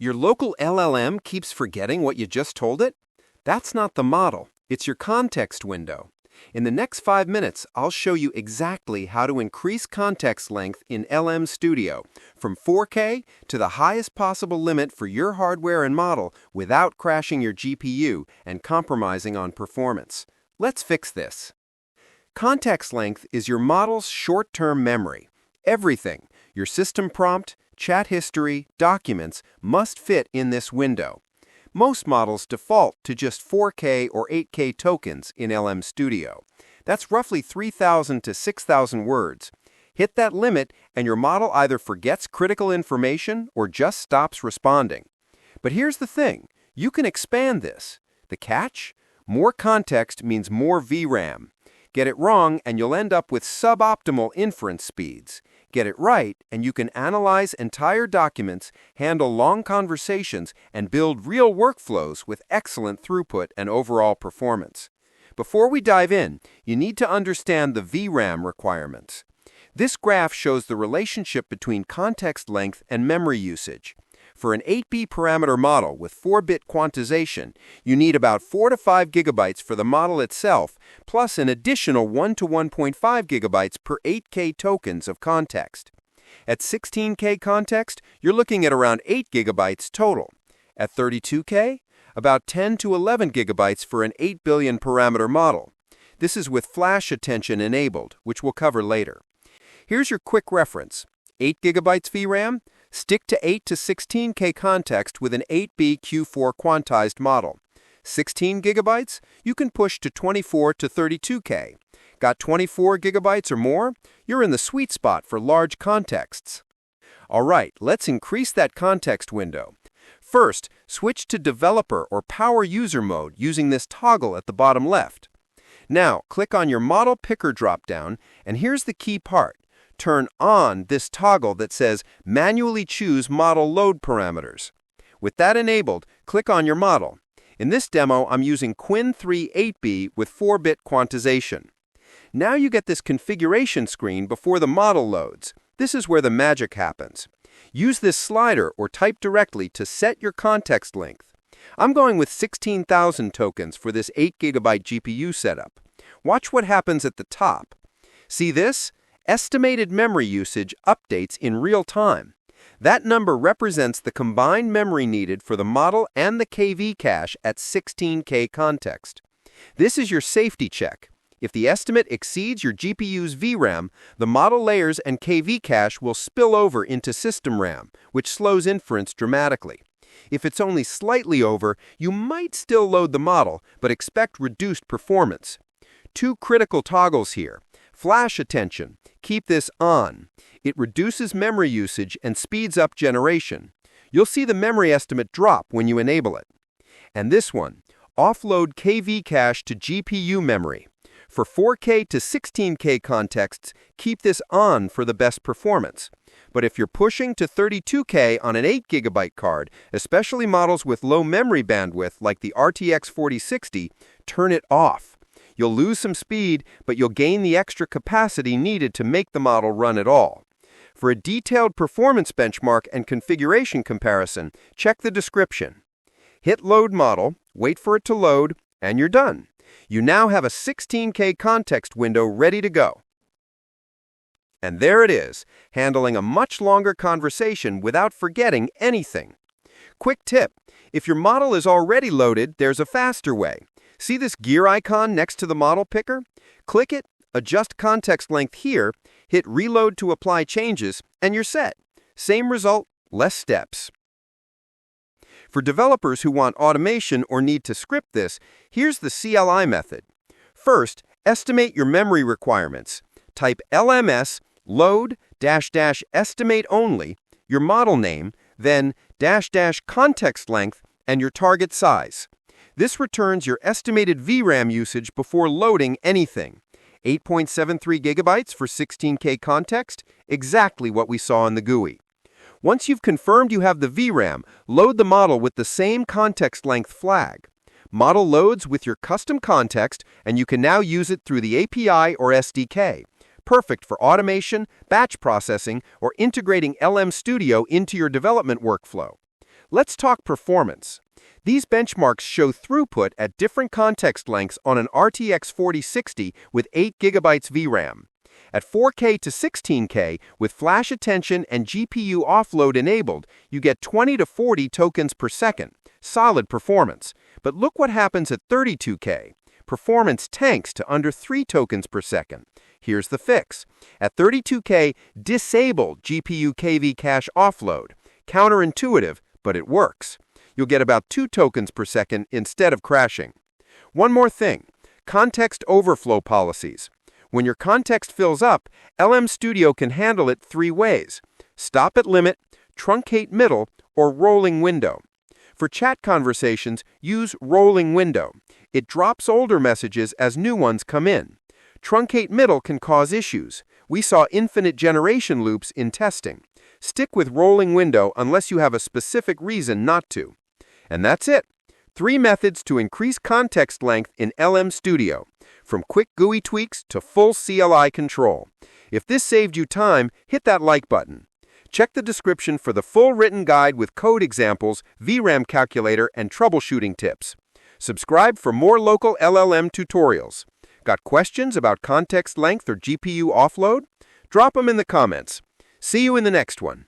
Your local LLM keeps forgetting what you just told it? That's not the model, it's your context window. In the next 5 minutes, I'll show you exactly how to increase context length in LM Studio from 4K to the highest possible limit for your hardware and model without crashing your GPU and compromising on performance. Let's fix this. Context length is your model's short-term memory. Everything, your system prompt, chat history, documents, must fit in this window. Most models default to just 4K or 8K tokens in LM Studio. That's roughly 3,000 to 6,000 words. Hit that limit and your model either forgets critical information or just stops responding. But here's the thing, you can expand this. The catch? More context means more VRAM. Get it wrong and you'll end up with suboptimal inference speeds. Get it right, and you can analyze entire documents, handle long conversations, and build real workflows with excellent throughput and overall performance. Before we dive in, you need to understand the VRAM requirements. This graph shows the relationship between context length and memory usage. For an 8B parameter model with 4-bit quantization, you need about 4 to 5 gigabytes for the model itself, plus an additional 1 to 1.5 gigabytes per 8K tokens of context. At 16K context, you're looking at around 8 gigabytes total. At 32K, about 10 to 11 gigabytes for an 8 billion parameter model. This is with flash attention enabled, which we'll cover later. Here's your quick reference. 8 gigabytes VRAM? Stick to 8 to 16K context with an 8B Q4 quantized model. 16 gigabytes? You can push to 24 to 32K. Got 24 gigabytes or more? You're in the sweet spot for large contexts. All right, let's increase that context window. First, switch to Developer or Power User mode using this toggle at the bottom left. Now, click on your Model Picker dropdown, and here's the key part. Turn on this toggle that says Manually Choose Model Load Parameters. With that enabled, click on your model. In this demo, I'm using Qwen 3 8B with 4-bit quantization. Now you get this configuration screen before the model loads. This is where the magic happens. Use this slider or type directly to set your context length. I'm going with 16,000 tokens for this 8GB GPU setup. Watch what happens at the top. See this? Estimated memory usage updates in real time. That number represents the combined memory needed for the model and the KV cache at 16K context. This is your safety check. If the estimate exceeds your GPU's VRAM, the model layers and KV cache will spill over into system RAM, which slows inference dramatically. If it's only slightly over, you might still load the model, but expect reduced performance. Two critical toggles here. Flash attention. Keep this on. It reduces memory usage and speeds up generation. You'll see the memory estimate drop when you enable it. And this one, offload KV cache to GPU memory. For 4K to 16K contexts, keep this on for the best performance. But if you're pushing to 32K on an 8GB card, especially models with low memory bandwidth like the RTX 4060, turn it off. You'll lose some speed, but you'll gain the extra capacity needed to make the model run at all. For a detailed performance benchmark and configuration comparison, check the description. Hit Load Model, wait for it to load, and you're done. You now have a 16K context window ready to go. And there it is, handling a much longer conversation without forgetting anything. Quick tip, if your model is already loaded, there's a faster way. See this gear icon next to the model picker? Click it, adjust context length here, hit Reload to apply changes, and you're set. Same result, less steps. For developers who want automation or need to script this, here's the CLI method. First, estimate your memory requirements. Type LMS load -- estimate only, your model name, then -- context length, and your target size. This returns your estimated VRAM usage before loading anything. 8.73 gigabytes for 16K context, exactly what we saw in the GUI. Once you've confirmed you have the VRAM, load the model with the same context length flag. Model loads with your custom context, and you can now use it through the API or SDK. Perfect for automation, batch processing, or integrating LM Studio into your development workflow. Let's talk performance. These benchmarks show throughput at different context lengths on an RTX 4060 with 8 GB VRAM. At 4K to 16K, with flash attention and GPU offload enabled, you get 20 to 40 tokens per second. Solid performance. But look what happens at 32K. Performance tanks to under 3 tokens per second. Here's the fix. At 32K, disable GPU KV cache offload. Counterintuitive, but it works. You'll get about 2 tokens per second instead of crashing. One more thing, context overflow policies. When your context fills up, LM Studio can handle it 3 ways: stop at limit, truncate middle, or rolling window. For chat conversations, use rolling window. It drops older messages as new ones come in. Truncate middle can cause issues. We saw infinite generation loops in testing. Stick with rolling window unless you have a specific reason not to. And that's it. 3 methods to increase context length in LM Studio, from quick GUI tweaks to full CLI control. If this saved you time, hit that like button. Check the description for the full written guide with code examples, VRAM calculator, and troubleshooting tips. Subscribe for more local LLM tutorials. Got questions about context length or GPU offload? Drop them in the comments. See you in the next one.